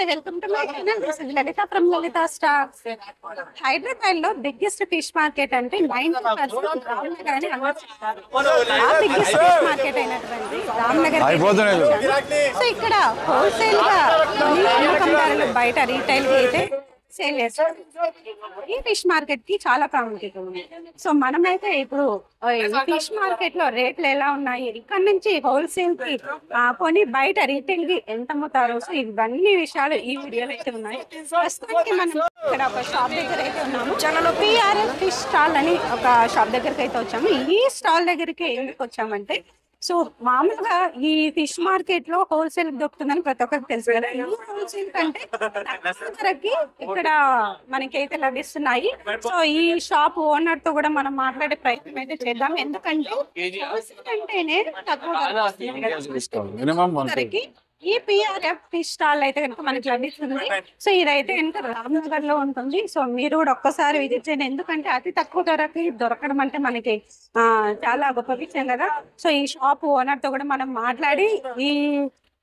నమస్తే welcome to my channel this is Lalitha from Lalitha stocks. Hyderabad లో biggest fish market అంటే 90% రామ్నగర్ అని అనుకుంటారు. ఆ బిగ్గెస్ట్ ఫిష్ మార్కెట్ అయినటువంటి రామ్నగర్. సో ఇక్కడ హోల్సేల్ గా అమ్మకందారులు బయట రీటైల్ గా అయితే సేల్ చేస్తారు. ఈ ఫిష్ మార్కెట్ కి చాలా ప్రాముఖ్యత ఉంది. సో మనమైతే ఇప్పుడు ఫిష్ మార్కెట్ లో రేట్లు ఎలా ఉన్నాయి, ఇక్కడ నుంచి హోల్సేల్ కి కొని బయట రీటైల్ కి ఎంత అమ్ముతారు, సో ఇవన్నీ విషయాలు ఈ వీడియోలో అయితే ఉన్నాయి. ప్రస్తుతానికి మనం ఇక్కడ ఒక షాప్ దగ్గర అయితే ఉన్నాము. పిఆర్ఎల్ ఫిష్ స్టాల్ అని ఒక షాప్ దగ్గరికి అయితే వచ్చాము. ఈ స్టాల్ దగ్గరికి ఎందుకు వచ్చామంటే, సో మామూలుగా ఈ ఫిష్ మార్కెట్ లో హోల్సేల్ దొరుకుతుందని ప్రతి ఒక్కరికి తెలుసు కదా. ఈ హోల్సేల్ కంటే ధరకి ఇక్కడ మనకైతే లభిస్తున్నాయి. సో ఈ షాప్ ఓనర్ తో కూడా మనం మాట్లాడే ప్రయత్నం అయితే చేద్దాం. ఎందుకంటే హోల్సేల్ అంటేనే తక్కువ ధరకి ఈ పిఆర్ఎఫ్ ఫిష్ స్టాల్ అయితే కనుక మనకి లభిస్తుంది. సో ఇదైతే కనుక రామ్నగర్ లో ఉంటుంది. సో మీరు కూడా ఒక్కసారి విజిట్ చేయండి. ఎందుకంటే అతి తక్కువ ధరకి దొరకడం అంటే మనకి చాలా గొప్ప విషయం కదా. సో ఈ షాప్ ఓనర్ తో కూడా మనం మాట్లాడి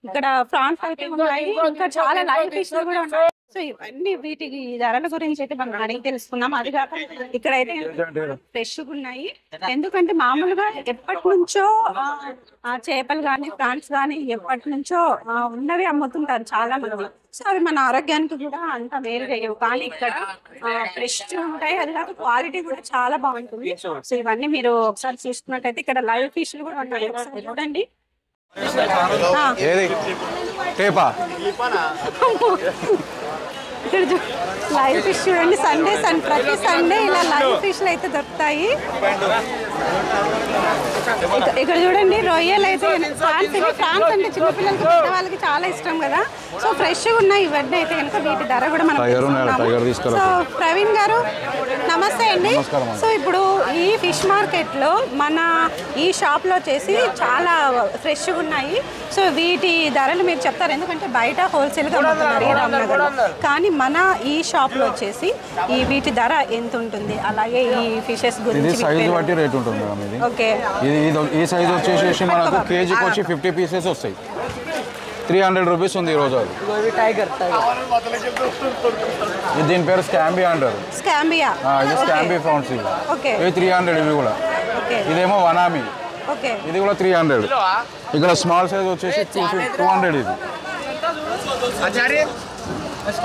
ఇక్కడ ఫ్రాన్స్ అయితే ఉన్నాయి, ఇంకా చాలా లైవ్ ఫిష్ కూడా ఉన్నాయి. సో ఇవన్నీ వీటికి ధరల గురించి అయితే మనం అడిగి తెలుసుకున్నాం. అది కాక ఇక్కడైతే ఫ్రెష్ ఉన్నాయి. ఎందుకంటే మామూలుగా ఎప్పటి నుంచో చేపలు కానీ ప్రాన్స్ కానీ ఎప్పటి నుంచో ఉన్నవి అమ్ముతుంటారు చాలా మంది. సో అవి మన ఆరోగ్యానికి కూడా అంత మేలు చేయవు. కానీ ఇక్కడ ఫ్రెష్ ఉంటాయి, అది కాక క్వాలిటీ కూడా చాలా బాగుంటుంది. సో ఇవన్నీ మీరు ఒకసారి చూసుకున్నట్టయితే ఇక్కడ లైవ్ ఫిష్లు కూడా ఉన్నాయి. ఒకసారి చూడండి. ఇక్కడ లైవ్ ఫిష్ చూడండి. ప్రతి సండే ఇలా లైవ్ ఫిష్లు అయితే దొరుకుతాయి. ఇక్కడ చూడండి రొయ్యలు అయితే ఫ్రాన్స్ అంటే చిన్నపిల్లలకి పెద్ద వాళ్ళకి చాలా ఇష్టం కదా. సో ఫ్రెష్ ఉన్నాయి ఇవన్నీ అయితే కనుక వీటి ధర కూడా మనం. సో ప్రవీణ్ గారు నమస్తే అండి. సో ఇప్పుడు ఈ ఫిష్ మార్కెట్ లో మన ఈ షాప్ లో వచ్చేసి చాలా ఫ్రెష్ ఉన్నాయి. సో వీటి ధరలు మీరు చెప్తారు, ఎందుకంటే బయట హోల్సేల్ గా అమ్ముతున్నారు రామ్నగర్ లో, కానీ మన ఈ షాప్ లో వచ్చేసి ఈ వీటి ధర ఎంత ఉంటుంది, అలాగే ఈ ఫిషెస్ గురించి సైజ్ బట్టి రేట్ ఉంటుంది మేడం. ఇది ఓకే, ఈ సైజ్ వచ్చేసి మనకు కేజీకి వచ్చి 50 పీసెస్ వస్తాయి. 300 రూపీస్ ఉంది ఈ రోజు. దీని పేరు స్కాంబియా అంటారు. స్కాంబియా, ఇది స్కాంబియా ప్రాన్స్. ఇవి 300. ఇవి కూడా ఇదేమో వనామి, ఇది కూడా 300. ఇక్కడ స్మాల్ సైజ్ వచ్చేసి 200.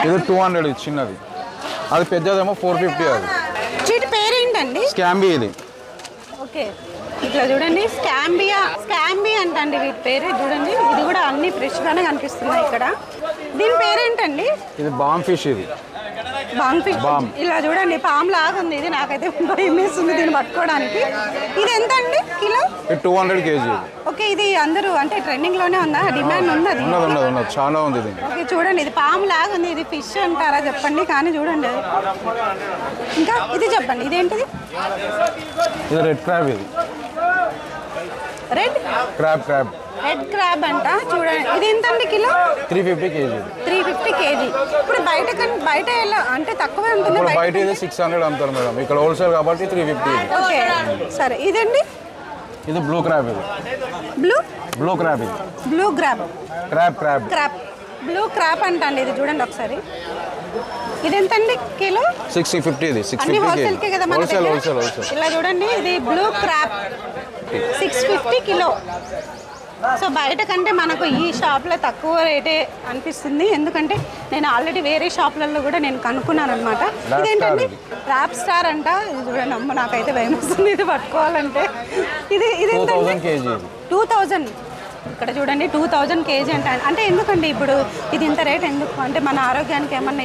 ఇది 200 ఇది చిన్నది. అది పెద్దదేమో 450. అది వీటి పేరేంటండి? స్కాంబీ. ఇది ఓకే, ఇట్లా చూడండి స్కాంబియా అంటండి వీటి పేరు. చూడండి ఇది కూడా అన్ని ఫ్రెష్ గానే కనిపిస్తున్నాయి ఇక్కడ. దీని పేరేంటండి? ఇది బామ్ ఫిష్. ఇది బాంగ్ ఫిష్. ఇలా చూడండి పామ్ లాగా ఉంది. ఇది నాకైతే భయం వేస్తుంది దీన్ని పట్టుకోవడానికి. ఇది ఎంత అండి కిలో? 200 కేజీ. ఓకే, ఇది అందరూ అంటే ట్రెండింగ్ లోనే ఉందా, డిమాండ్ ఉన్నది? చాలా ఉంది. ఓకే చూడండి, ఇది పామ్ లాగా ఉంది. ఇది ఫిష్ అంటారా చెప్పండి, కానీ చూడండి. ఇంకా ఇది చెప్పండి, ఇదేంటిది? ఇది రెడ్ క్రాబ్. ఇది రెడ్ క్రాబ్ అంట. చూడండి ఇది ఎంత అండి కిలో? 350 కేజీ. 350 కేజీ. ఇప్పుడు బయట ఎలా అంటే తక్కువే ఉంటుంది? బయట ఇది 600 అమ్ముతారు మేడం, ఇక్కడ హోల్సేల్ కాబట్టి 350. ఓకే సరే, ఇదండి? ఇది బ్లూ క్రాబ్. ఇది బ్లూ క్రాబ్. ఇది బ్లూ క్రాబ్ బ్లూ క్రాబ్ అంటండి. ఇది చూడండి ఒకసారి. ఇది ఎంత అండి కిలో? 650. ఇది 650 హోల్సేల్ కే కదా మనకి. హోల్సేల్. ఇలా చూడండి, ఇది బ్లూ క్రాబ్ 650 కిలో. సో బయట కంటే మనకు ఈ షాప్లో తక్కువ రేటే అనిపిస్తుంది. ఎందుకంటే నేను ఆల్రెడీ వేరే షాప్లలో కూడా నేను కనుక్కున్నాను అనమాట. ఇదేంటండి? ర్యాప్ స్టార్ అంట. ఇది చూడండి, అమ్మ నాకైతే భయం వస్తుంది ఇది పట్టుకోవాలంటే. ఇది 2000. ఇక్కడ చూడండి 2000 కేజీ అంటే ఎందుకండి ఇప్పుడు ఇది ఇంత రేట్ ఎందుకు? అంటే మన ఆరోగ్యానికి ఏమన్నా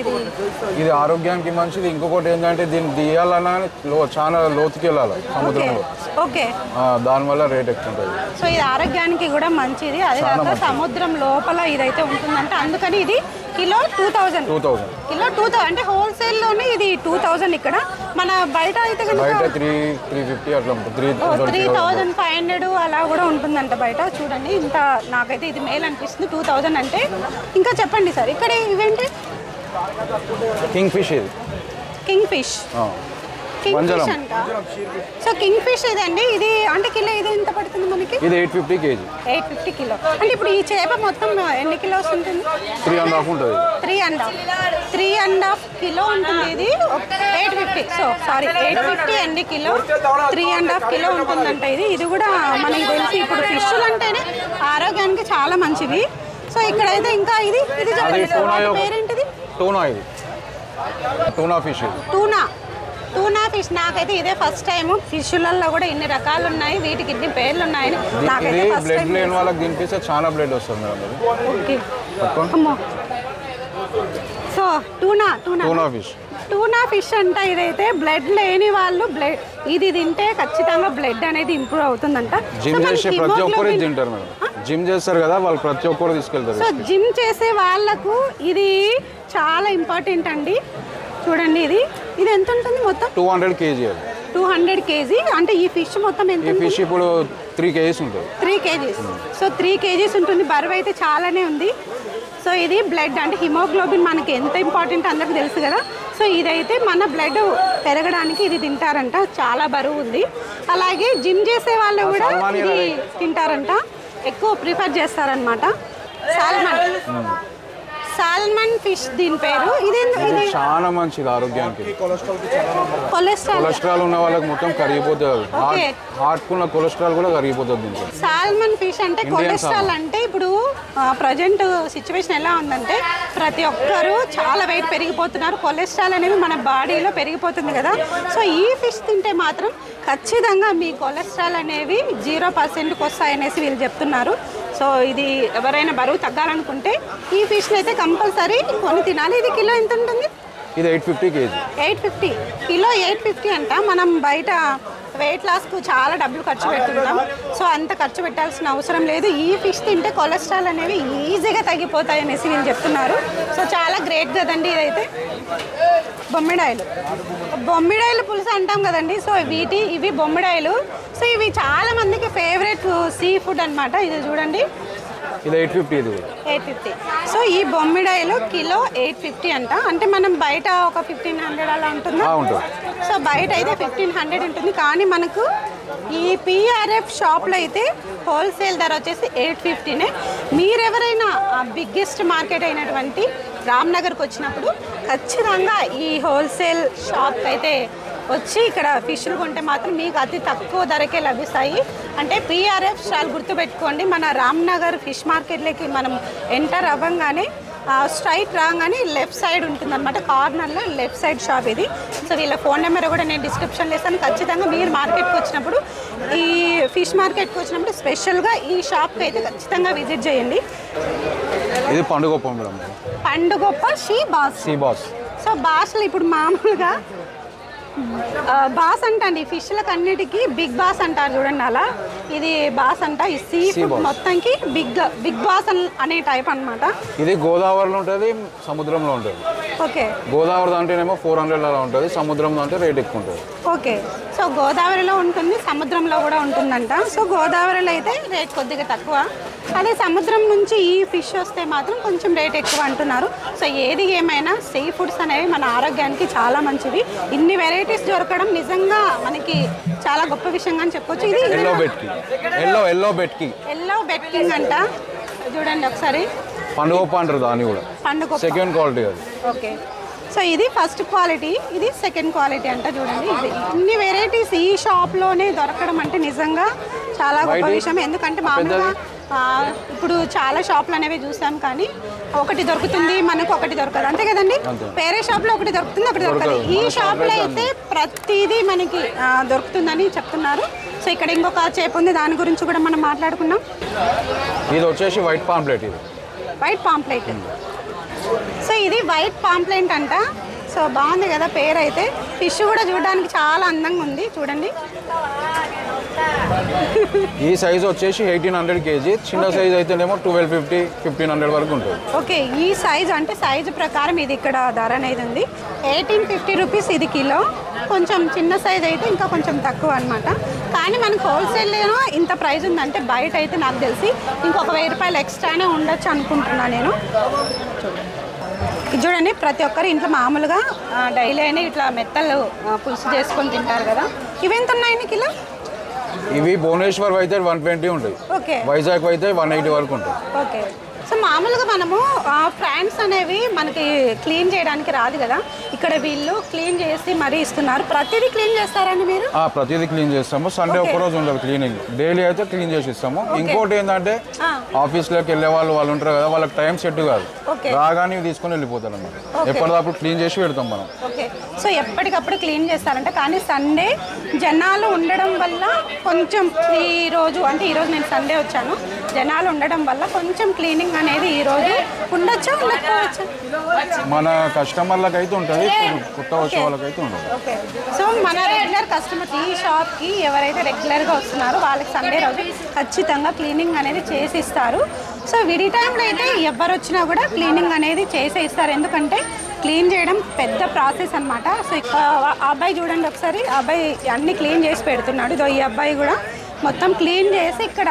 ఇది ఆరోగ్యానికి మంచిది. ఇంకొకటి ఏంటంటే దీన్ని తీయాలన్నా చాలా లోతుకి వెళ్ళాలి సముద్రంలో. ఓకే, దానివల్ల రేట్ ఎక్కువ ఉంటుంది. సో ఇది ఆరోగ్యానికి కూడా మంచిది. అది కాక సముద్రం లోపల ఇదైతే ఉంటుందంటే అందుకని ఇది కిలో 2000 కిలో 2000 అంటే హోల్సేల్ లోనే ఇది 2000. ఇక్కడ మన బయట అయితే 350 అట్లా ఉంటుంది. 3500 అలా కూడా ఉంటుందంట బయట. చూడండి ఇంత నాకైతే ఇది మేల్ అనిపిస్తుంది 2000 అంటే. ఇంకా చెప్పండి సార్, ఇక్కడ ఇవేంటి? King fish. కింగ్ ఫిష్ అంట. సో కింగ్ ఫిష్ ఇదండి. ఇది అంటే కిలో ఇది ఎంత పడుతుంది మనకి? ఇది 850 కేజీ. 850 కిలో. అంటే ఇప్పుడు ఈ చేప మొత్తం ఎన్ని కిలోస్ ఉంటుంది? 3.5 ఉంటుంది. 3.5 కిలో ఉంటుంది. ఇది 850. సో సారీ 850 అండి కిలో. 3.5 కిలో ఉంటుందంట ఇది. ఇది కూడా మనకి తెలిసి ఇప్పుడు ఫిష్లు అంటేనే ఆరోగ్యానికి చాలా మంచిది. సో ఇక్కడైతే ఇంకా ఇది పేరేంటిది? Tuna fish. Tuna fish. నాకైతే ఇదే ఫస్ట్ టైం. ఫిష్లలో కూడా ఇన్ని రకాలు ఉన్నాయి, వీటికి ఇన్ని పేర్లు ఉన్నాయని నాకైతే ఫస్ట్ టైం. బ్లడ్ లేని వాళ్ళకి తినిపిస్తే చాలా బ్లడ్ వస్తుంది మేడం. ఓకే. అమ్మో. సో టూనా ఫిష్ అంట. ఇదైతే బ్లడ్ లేని వాళ్ళు ఇది తింటే ఖచ్చితంగా బ్లడ్ అనేది ఇంప్రూవ్ అవుతుందంట. జిమ్ చేసే ప్రతి ఒక్కరు తింటారు మేడం. జిమ్ చేస్తారు కదా వాళ్ళు, ప్రతి ఒక్కరు తీసుకెళ్తారు. సో జిమ్ చేసే వాళ్ళకు ఇది చాలా ఇంపార్టెంట్ అండి. చూడండి ఇది ఎంత ఉంటుంది మొత్తం? 200 కేజీ. 200 కేజీ. అంటే ఈ ఫిష్ మొత్తం ఎంత? ఈ ఫిష్ ఇప్పుడు 3 కేజీస్ ఉంటుంది. 3 కేజీస్. సో 3 కేజీస్ ఉంటుంది. బరువు అయితే చాలానే ఉంది. సో ఇది బ్లడ్ అంటే హిమోగ్లోబిన్ మనకి ఎంత ఇంపార్టెంట్ అందరికీ తెలుసు కదా. సో ఇదైతే మన బ్లడ్ పెరగడానికి ఇది తింటారంట. చాలా బరువు ఉంది. అలాగే జిమ్ చేసే వాళ్ళు కూడా ఇది తింటారంట, ఎక్కువ ప్రిఫర్ చేస్తారనమాట. సాల్మన్ ఫిష్ దీని పేరు. ఇది చాలా మంచిది ఆరోగ్యానికి. కొలెస్ట్రాల్ ఉన్న వాళ్ళకి మొత్తం కరిగిపోతుంది. హార్ట్ ఉన్న కొలెస్ట్రాల్ కూడా కరిగిపోతుంది. సాల్మన్ ఫిష్ అంటే కొలెస్ట్రాల్ అంటే ఇప్పుడు ప్రజెంట్ సిచ్యువేషన్ ఎలా ఉందంటే ప్రతి ఒక్కరు చాలా వెయిట్ పెరిగిపోతున్నారు. కొలెస్ట్రాల్ అనేవి మన బాడీలో పెరిగిపోతుంది కదా. సో ఈ ఫిష్ తింటే మాత్రం ఖచ్చితంగా మీ కొలెస్ట్రాల్ అనేవి 0%కి వస్తాయనేసి వీళ్ళు చెప్తున్నారు. సో ఇది ఎవరైనా బరువు తగ్గాలనుకుంటే ఈ ఫిష్ని అయితే కంపల్సరీ కొని తినాలి. ఇది కిలో ఎంత ఉంటుంది? ఇది 850 కేజీ. 850 కిలో 850 అంట. మనం బయట వెయిట్ లాస్కు చాలా డబ్బులు ఖర్చు పెడుతుంటాం. సో అంత ఖర్చు పెట్టాల్సిన అవసరం లేదు. ఈ ఫిష్ తింటే కొలెస్ట్రాల్ అనేవి ఈజీగా తగ్గిపోతాయి అనేసి వీళ్ళు చెప్తున్నారు. సో చాలా గ్రేట్ కదండి ఇదైతే. బొమ్మిడాయిలు పులుసు అంటాం కదండి. సో ఇవి బొమ్మిడాయిలు. సో ఇవి చాలా మందికి ఫేవరెట్ సీ ఫుడ్ అనమాట. ఇది చూడండి, ఇది 850. 850. సో ఈ బొమ్మిడాయిలు కిలో 850 అంట. అంటే మనం బయట ఒక 1500 అలా ఉంటుందా? సో బయట అయితే 1500 ఉంటుంది. కానీ మనకు ఈ పిఆర్ఎఫ్ షాప్లో అయితే హోల్సేల్ ధర వచ్చేసి 850నే. మీరెవరైనా బిగ్గెస్ట్ మార్కెట్ అయినటువంటి రామ్నగర్కి వచ్చినప్పుడు ఖచ్చితంగా ఈ హోల్సేల్ షాప్కి అయితే వచ్చి ఇక్కడ ఫిష్లు కొంటే మాత్రం మీకు అతి తక్కువ ధరకే లభిస్తాయి. అంటే పిఆర్ఎఫ్ స్టాల్ గుర్తుపెట్టుకోండి. మన రామ్నగర్ ఫిష్ మార్కెట్లోకి మనం ఎంటర్ అవ్వగానే స్ట్రైట్ రాగానే లెఫ్ట్ సైడ్ ఉంటుందన్నమాట. కార్నర్లో లెఫ్ట్ సైడ్ షాప్ ఇది. సో వీళ్ళ ఫోన్ నెంబర్ కూడా నేను డిస్క్రిప్షన్లో ఇస్తాను. ఖచ్చితంగా మీరు మార్కెట్కి వచ్చినప్పుడు, ఈ ఫిష్ మార్కెట్కి వచ్చినప్పుడు స్పెషల్గా ఈ షాప్కి అయితే ఖచ్చితంగా విజిట్ చేయండి. ఇది పండుగొప్ప మేడం. పండుగొప్ప సీ బాస్. సో బాస్లు ఇప్పుడు మామూలుగా బాస్ అంటండి ఫిష్లకు అన్నిటికీ బిగ్ బాస్ అంటారు చూడండి. అలా ఇది బాస్ అంట. ఈ సీ ఫుడ్ మొత్తంకి బిగ్ బాస్ అనే టైప్ అనమాట. ఇది గోదావరిలో ఉంటుంది, సముద్రంలో ఉంటుంది. ఓకే. గోదావరి దాంట్లోనేమో 400 అలా ఉంటుంది, సముద్రంలో అంటే రేట్ ఎక్కువ ఉంటుంది. ఓకే. సో గోదావరిలో ఉంటుంది, సముద్రంలో కూడా ఉంటుందంట. సో గోదావరిలో అయితే రేట్ కొద్దిగా తక్కువ. అదే సముద్రం నుంచి ఈ ఫిష్ వస్తే మాత్రం కొంచెం రేట్ ఎక్కువ అంటున్నారు. సో ఏది ఏమైనా సీ ఫుడ్స్ అనేవి మన ఆరోగ్యానికి చాలా మంచిది. ఇన్ని వెరైటీస్ దొరకడం నిజంగా మనకి చాలా గొప్ప విషయంగా అని చెప్పొచ్చు. ఇది ఎల్లో బెట్కింగ్ అంట. చూడండి ఒకసారి. పండుగొప్ప అంటారు దాన్ని కూడా. పండుగొప్ప సెకండ్ క్వాలిటీ అది. ఓకే. సో ఇది ఫస్ట్ క్వాలిటీ, ఇది సెకండ్ క్వాలిటీ అంట. చూడండి, ఇది ఇన్ని వెరైటీస్ ఈ షాప్లోనే దొరకడం అంటే నిజంగా చాలా గొప్ప విషయం. ఎందుకంటే మామూలుగా ఇప్పుడు చాలా షాపులు అనేవి చూసాం, కానీ ఒకటి దొరుకుతుంది మనకు, ఒకటి దొరకదు, అంతే కదండి. వేరే షాప్లో ఒకటి దొరుకుతుంది, ఒకటి దొరకదు. ఈ షాప్లో అయితే ప్రతిదీ మనకి దొరుకుతుందని చెప్తున్నారు. సో ఇక్కడ ఇంకొక చేప ఉంది, దాని గురించి కూడా మనం మాట్లాడుకున్నాం. ఇది వచ్చేసి వైట్ పాంప్లెట్. ఇది వైట్ పాంప్లెట్. సో ఇది వైట్ పాంప్లెట్ అంట. సో బాగుంది కదా పేరు అయితే. ఫిష్ కూడా చూడడానికి చాలా అందంగా ఉంది, చూడండి. ఈ సైజ్ వచ్చేసి 1800 కేజీ. చిన్న సైజ్ అయితేనేమో 1250, 1500 వరకు ఉంటుంది. ఓకే. ఈ సైజ్ అంటే సైజు ప్రకారం ఇది ఇక్కడ ధర అనేది ఉంది. 1850 రూపీస్ ఇది కిలో. కొంచెం చిన్న సైజ్ అయితే ఇంకా కొంచెం తక్కువ అనమాట. కానీ మనకు హోల్సేల్లో ఇంత ప్రైస్ ఉందంటే బయట అయితే నాకు తెలిసి ఇంకొక 1000 రూపాయలు ఎక్స్ట్రానే ఉండొచ్చు అనుకుంటున్నాను నేను. ఇది చూడండి, ప్రతి ఒక్కరు ఇంట్లో మామూలుగా డైలీ అయినా ఇట్లా మెత్తలు పులుసు చేసుకొని తింటారు కదా. ఇవి ఎంత ఉన్నాయండి కిలో? ఇవి భువనేశ్వర్ అయితే 120 ఉంటాయి, ఓకే వైజాగ్ అయితే 180 వరకు ఉంటాయి. ఓకే. సో మామూలుగా మనము ఫ్రాన్స్ అనేవి మనకి క్లీన్ చేయడానికి రాదు కదా, ఇక్కడ వీళ్ళు క్లీన్ చేసి మరీ ఇస్తున్నారు. ప్రతిదీ క్లీన్ చేస్తారండి మీరు? ప్రతిదీ క్లీన్ చేస్తాము. సండే ఒక్కరోజు ఉండదు క్లీనింగ్, డైలీ అయితే క్లీన్ చేసి ఇస్తాము. ఇంకోటి ఏంటంటే ఆఫీస్లోకి వెళ్ళే వాళ్ళు ఉంటారు కదా, వాళ్ళకి టైం సెట్ కాదు, రాగానే తీసుకొని వెళ్ళిపోతారు అన్నమాట. ఎప్పటికప్పుడు క్లీన్ చేసి పెడతాం మనం. ఓకే. సో ఎప్పటికప్పుడు క్లీన్ చేస్తారంట, కానీ సండే జనాలు ఉండడం వల్ల కొంచెం ఈరోజు నేను సండే వచ్చాను, జనాలు ఉండడం వల్ల కొంచెం క్లీనింగ్ అనేది ఈరోజు ఉండొచ్చు ఉండకపోవచ్చు. మన కస్టమర్లకు అయితే ఉంటుంది, కొత్త వచ్చే వాళ్ళకైతే ఉండదు. ఓకే. సో మన రెగ్యులర్ కస్టమర్స్ ఈ షాప్కి ఎవరైతే రెగ్యులర్గా వస్తున్నారో వాళ్ళకి సండే రోజు ఖచ్చితంగా క్లీనింగ్ అనేది చేసి ఇస్తారు. సో విడి టైంలో అయితే ఎవరు వచ్చినా కూడా క్లీనింగ్ అనేది చేసే ఇస్తారు, ఎందుకంటే క్లీన్ చేయడం పెద్ద ప్రాసెస్ అనమాట. సో ఆ అబ్బాయి చూడండి ఒకసారి, ఆ అబ్బాయి అన్ని క్లీన్ చేసి పెడుతున్నాడు. ఇదో ఈ అబ్బాయి కూడా మొత్తం క్లీన్ చేసి ఇక్కడ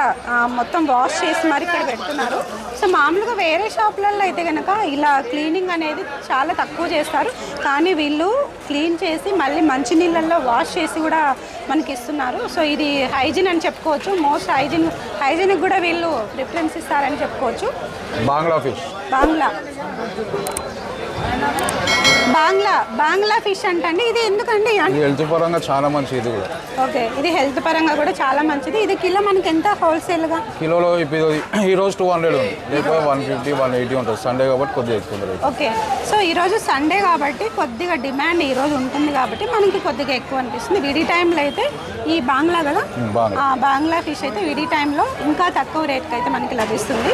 మొత్తం వాష్ చేసి మరి ఇక్కడ పెడుతున్నారు. సో మామూలుగా వేరే షాపులలో అయితే కనుక ఇలా క్లీనింగ్ అనేది చాలా తక్కువ చేస్తారు, కానీ వీళ్ళు క్లీన్ చేసి మళ్ళీ మంచినీళ్ళల్లో వాష్ చేసి కూడా మనకి ఇస్తున్నారు. సో ఇది హైజీన్ అని చెప్పుకోవచ్చు, మోస్ట్ హైజీన్కి కూడా వీళ్ళు ప్రిఫరెన్స్ ఇస్తారని చెప్పుకోవచ్చు. బాంగ్లా ఫిష్ అంటండి. ఇది ఎందుకండి? హెల్త్ పరంగా చాలా మంచిది ఇది కూడా. ఓకే, ఇది హెల్త్ పరంగా కూడా చాలా మంచిది. ఇది కిలో మనకి ఎంత హోల్సేల్గా? కిలోలో ఈ రోజు 200 ఉంది, లేకపోతే 150 180 ఉంటుంది. సండే కాబట్టి కొద్దిగా ఎక్కువ ఉంటుంది. ఓకే. సో ఈరోజు సండే కాబట్టి కొద్దిగా డిమాండ్ ఈరోజు ఉంటుంది కాబట్టి మనకి కొద్దిగా ఎక్కువ అనిపిస్తుంది. విడి టైంలో అయితే ఈ బాంగ్లా కదా, బాంగ్లా ఫిష్ అయితే విడి టైంలో ఇంకా తక్కువ రేట్కి అయితే మనకి లభిస్తుంది.